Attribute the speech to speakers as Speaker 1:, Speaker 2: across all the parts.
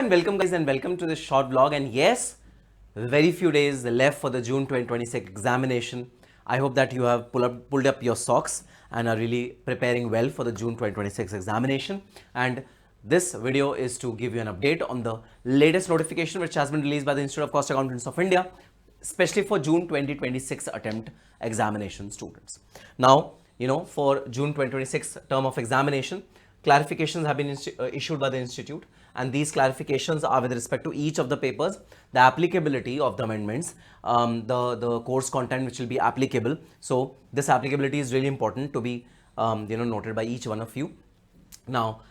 Speaker 1: And welcome guys and welcome to this short vlog. And yes, very few days left for the June 2026 examination. I hope that you have pulled up your socks and are really preparing well for the June 2026 examination. And this video is to give you an update on the latest notification which has been released by the Institute of Cost Accountants of India, especially for June 2026 attempt examination students. Now, for June 2026 term of examination, clarifications have been issued by the institute, and these clarifications are with respect to each of the papers, the applicability of the amendments, the course content which will be applicable. So this applicability is really important to be noted by each one of you. Now,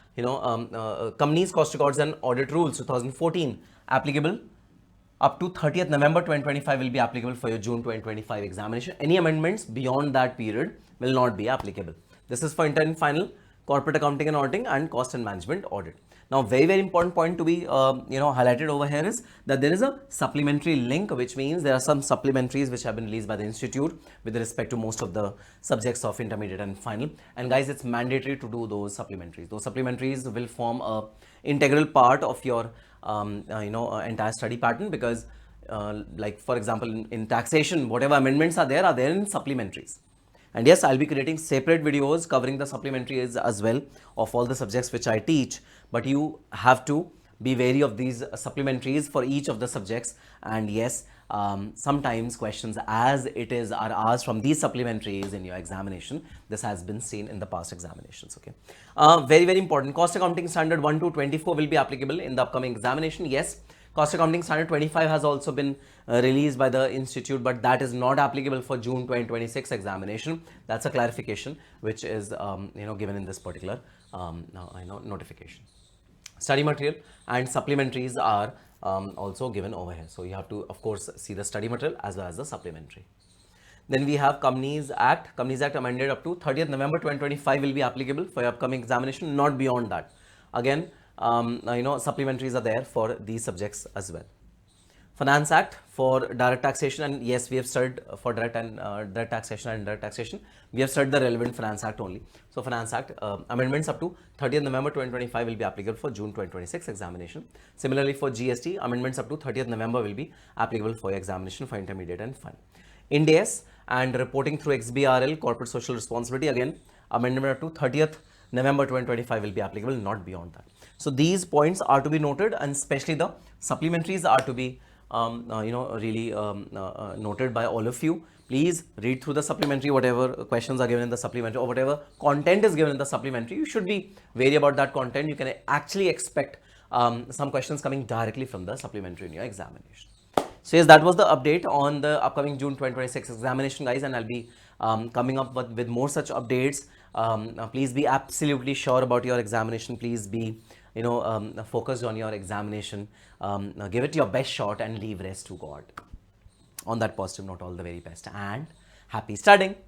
Speaker 1: companies cost records and audit rules 2014 applicable up to 30th November 2025 will be applicable for your June 2025 examination. Any amendments beyond that period will not be applicable. This is for intern final, corporate accounting and auditing, and cost and management audit. Now, very important point to be highlighted over here is that there is a supplementary link, which means there are some supplementaries which have been released by the institute with respect to most of the subjects of intermediate and final. And guys, it's mandatory to do those supplementaries. Those supplementaries will form a integral part of your entire study pattern, because like for example in taxation, whatever amendments are there in supplementaries. And yes, I'll be creating separate videos covering the supplementaries as well of all the subjects which I teach, but you have to be wary of these supplementaries for each of the subjects. And yes, sometimes questions as it is are asked from these supplementaries in your examination. This has been seen in the past examinations. Okay, very important. Cost accounting standard 1 to 24 will be applicable in the upcoming examination. Yes, cost accounting standard 25 has also been released by the institute, but that is not applicable for June 2026 examination. That's a clarification which is given in this particular notification. Study material and supplementaries are also given over here. So you have to, of course, see the study material as well as the supplementary. Then we have Companies Act. Companies Act amended up to 30th November 2025 will be applicable for your upcoming examination, not beyond that. Again, supplementaries are there for these subjects as well. Finance Act for direct taxation, and yes, we have studied for direct taxation and indirect taxation. We have studied the relevant Finance Act only. So Finance Act amendments up to 30th November 2025 will be applicable for June 2026 examination. Similarly, for GST, amendments up to 30th November will be applicable for your examination for intermediate and final. Ind AS and reporting through XBRL, corporate social responsibility, again, amendment up to 30th November 2025 will be applicable, not beyond that. So these points are to be noted, and especially the supplementaries are to be noted by all of you. Please read through the supplementary, whatever questions are given in the supplementary or whatever content is given in the supplementary. You should be wary about that content. You can actually expect some questions coming directly from the supplementary in your examination. So yes, that was the update on the upcoming June 2026 examination, guys, and I'll be coming up with more such updates. Please be absolutely sure about your examination. Please be focused on your examination. Give it your best shot and leave rest to God. On that positive note, all the very best and happy studying.